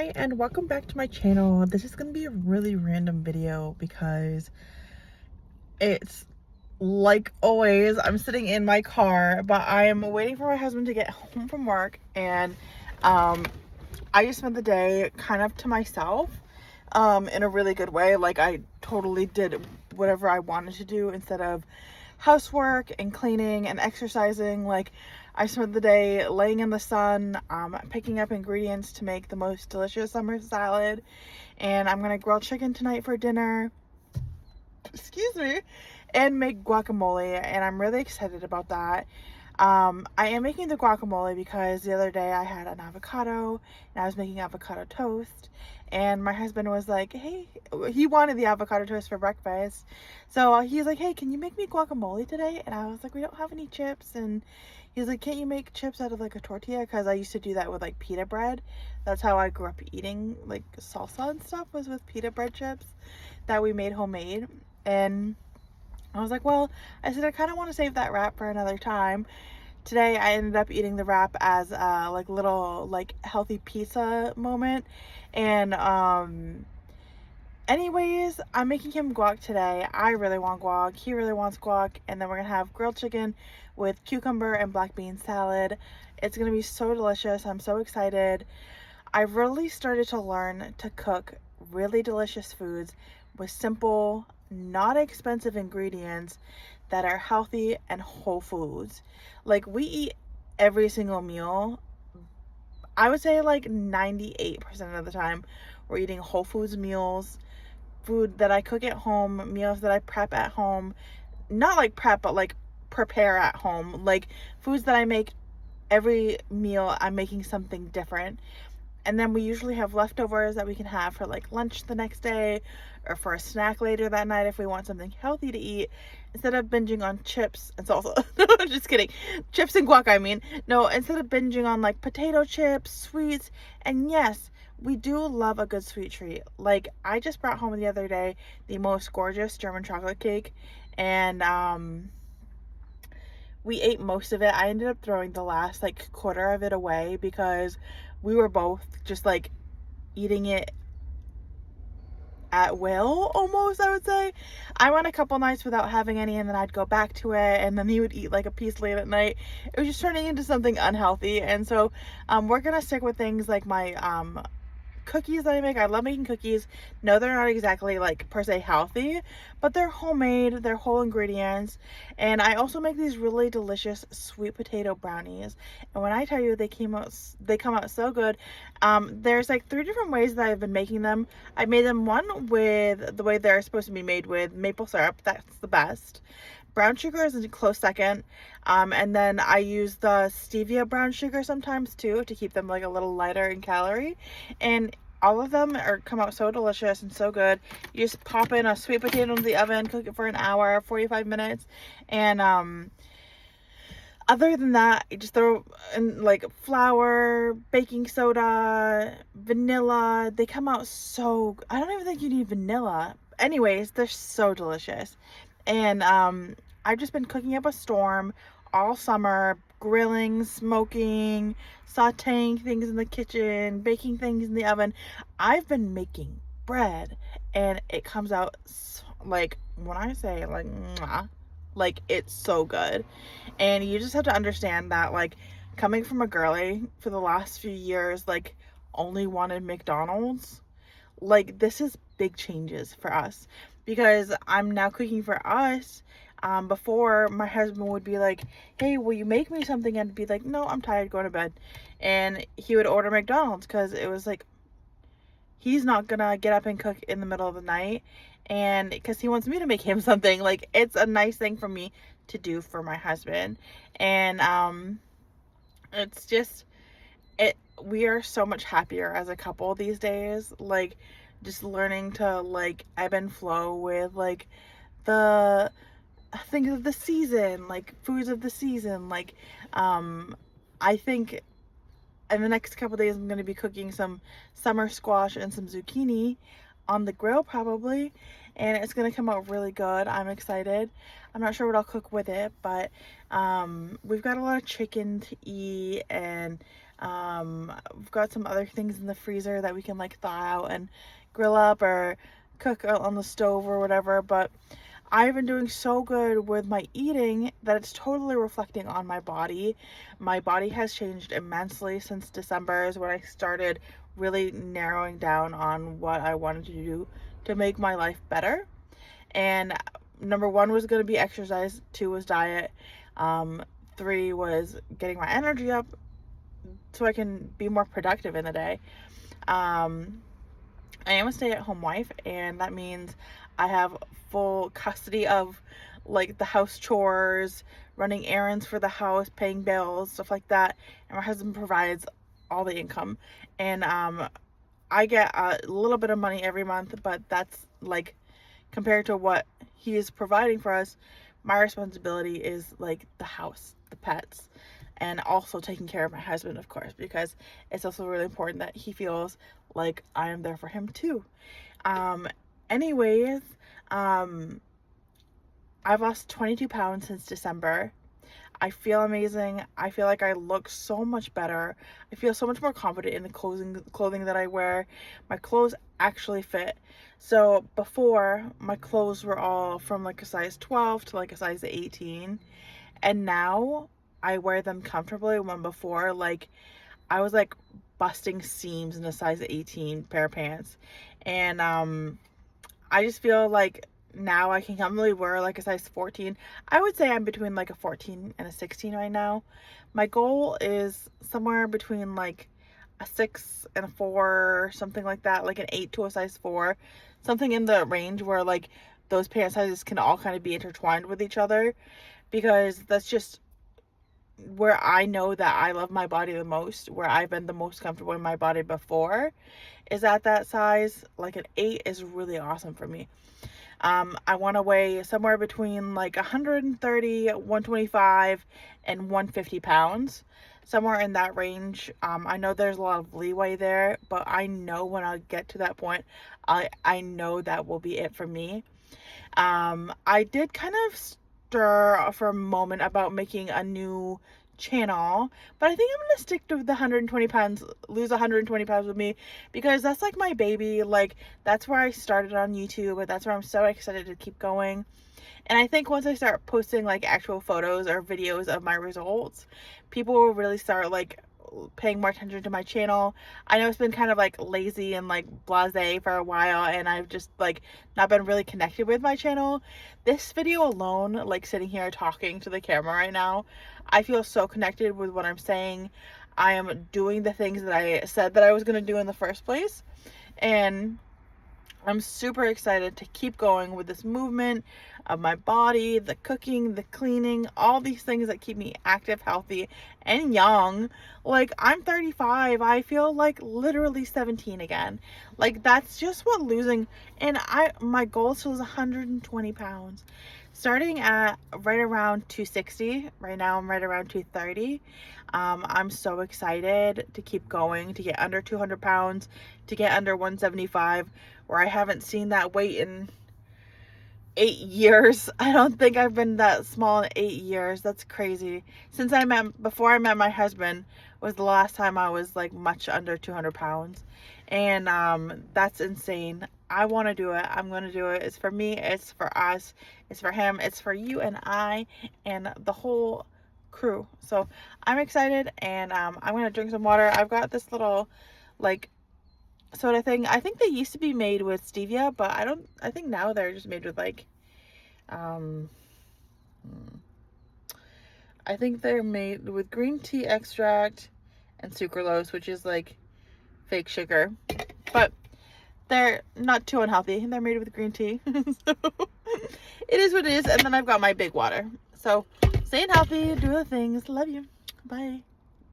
Hi and welcome back to my channel. This is going to be a really random video because it's like always I'm sitting in my car, but I am waiting for my husband to get home from work, and I just spent the day kind of to myself in a really good way. Like, I totally did whatever I wanted to do instead of housework and cleaning and exercising. Like, I spent the day laying in the sun, picking up ingredients to make the most delicious summer salad, and I'm gonna grill chicken tonight for dinner, excuse me, and make guacamole, and I'm really excited about that. I am making the guacamole because the other day I had an avocado and I was making avocado toast, and my husband was like, hey, he wanted the avocado toast for breakfast. So he's like, hey, can you make me guacamole today? And I was like, we don't have any chips. And he's like, can't you make chips out of like a tortilla? Because I used to do that with like pita bread. That's how I grew up eating like salsa and stuff, was with pita bread chips that we made homemade. And I was like, well, I said, I kind of want to save that wrap for another time. Today I ended up eating the wrap as a like little like healthy pizza moment. And anyways, I'm making him guac today. I really want guac, he really wants guac, and then we're gonna have grilled chicken with cucumber and black bean salad. It's gonna be so delicious. I'm so excited. I've really started to learn to cook really delicious foods with simple, not expensive ingredients that are healthy and whole foods. Like, we eat every single meal. I would say like 98% of the time we're eating whole foods meals, food that I cook at home, meals that I prep at home. Not like prep, but like prepare at home. Like, foods that I make every meal, I'm making something different. And then we usually have leftovers that we can have for like lunch the next day or for a snack later that night if we want something healthy to eat, instead of binging on chips and salsa. Just kidding. Chips and guac, I mean. No, instead of binging on like potato chips, sweets. And yes, we do love a good sweet treat. Like, I just brought home the other day the most gorgeous German chocolate cake, and we ate most of it. I ended up throwing the last like quarter of it away because we were both just like eating it at will, almost, I would say. I went a couple nights without having any, and then I'd go back to it, and then he would eat like a piece late at night. It was just turning into something unhealthy. And so we're gonna stick with things like my cookies that I make. I love making cookies. No, they're not exactly like per se healthy, but they're homemade, they're whole ingredients. And I also make these really delicious sweet potato brownies. And when I tell you they come out so good. There's like 3 different ways that I've been making them. I made them one with the way they're supposed to be made, with maple syrup. That's the best. Brown sugar is a close second. And then I use the stevia brown sugar sometimes too, to keep them like a little lighter in calorie. And all of them come out so delicious and so good. You just pop in a sweet potato into the oven, cook it for an hour, 45 minutes. And other than that, you just throw in like flour, baking soda, vanilla. They come out so, I don't even think you need vanilla. Anyways, they're so delicious. And I've just been cooking up a storm all summer, grilling, smoking, sauteing things in the kitchen, baking things in the oven. I've been making bread, and it comes out like, when I say like, mwah, like, it's so good. And you just have to understand that, like, coming from a girly for the last few years, like, only wanted McDonald's, like, this is big changes for us, because I'm now cooking for us. Before, my husband would be like, hey, will you make me something? And I'd be like, no, I'm tired, going to bed. And he would order McDonald's because it was like, he's not gonna get up and cook in the middle of the night, and because he wants me to make him something. Like, it's a nice thing for me to do for my husband. And it's just, we are so much happier as a couple these days. Like, just learning to like ebb and flow with like the things of the season, like foods of the season. Like, I think in the next couple days I'm going to be cooking some summer squash and some zucchini on the grill probably, and it's going to come out really good. I'm excited. I'm not sure what I'll cook with it, but we've got a lot of chicken to eat, and We've got some other things in the freezer that we can like thaw out and grill up or cook on the stove or whatever. But I've been doing so good with my eating that it's totally reflecting on my body. My body has changed immensely since December is when I started really narrowing down on what I wanted to do to make my life better. And number 1 was going to be exercise, 2 was diet, 3 was getting my energy up so I can be more productive in the day. I am a stay-at-home wife, and that means I have full custody of like the house chores, running errands for the house, paying bills, stuff like that. And my husband provides all the income, and I get a little bit of money every month, but that's like compared to what he is providing for us. My responsibility is like the house, the pets, and also taking care of my husband, of course, because it's also really important that he feels like I am there for him too. Anyways, I've lost 22 pounds since December. I feel amazing. I feel like I look so much better. I feel so much more confident in the clothing that I wear. My clothes actually fit. So before, my clothes were all from like a size 12 to like a size 18. And now I wear them comfortably, when before, like, I was like busting seams in a size 18 pair of pants. And I just feel like now I can comfortably wear like a size 14. I would say I'm between like a 14 and a 16 right now. My goal is somewhere between like a 6 and a 4, something like that, like an 8 to a size 4, something in the range where like those pant sizes can all kind of be intertwined with each other, because that's just where I know that I love my body the most, where I've been the most comfortable in my body before, is at that size. Like an 8 is really awesome for me. I want to weigh somewhere between like 130, 125, and 150 pounds. Somewhere in that range. I know there's a lot of leeway there, but I know when I get to that point, I know that will be it for me. I did kind of stir for a moment about making a new channel, but I think I'm gonna stick to the 120 pounds, lose 120 pounds with me, because that's like my baby. Like, that's where I started on YouTube, but that's where I'm so excited to keep going. And I think once I start posting like actual photos or videos of my results, people will really start like paying more attention to my channel. I know it's been kind of like lazy and like blasé for a while, and I've just like not been really connected with my channel. This video alone, like sitting here talking to the camera right now, I feel so connected with what I'm saying. I am doing the things that I said that I was going to do in the first place, and I'm super excited to keep going with this movement of my body, the cooking, the cleaning, all these things that keep me active, healthy, and young. Like, I'm 35. I feel like literally 17 again. Like, that's just what losing, and my goal is to lose 120 pounds. Starting at right around 260. Right now I'm right around 230. I'm so excited to keep going, to get under 200 pounds, to get under 175, where I haven't seen that weight in 8 years. I don't think I've been that small in 8 years. That's crazy. Before I met my husband was the last time I was like much under 200 pounds. And that's insane. I want to do it. I'm going to do it. It's for me. It's for us. It's for him. It's for you and I and the whole crew. So I'm excited, and I'm going to drink some water. I've got this little like soda thing. I think they used to be made with stevia, but I think now they're just made with like I think they're made with green tea extract and sucralose, which is like fake sugar, but they're not too unhealthy. They're made with green tea. So it is what it is. And then I've got my big water. So staying healthy, do the things. Love you. Bye.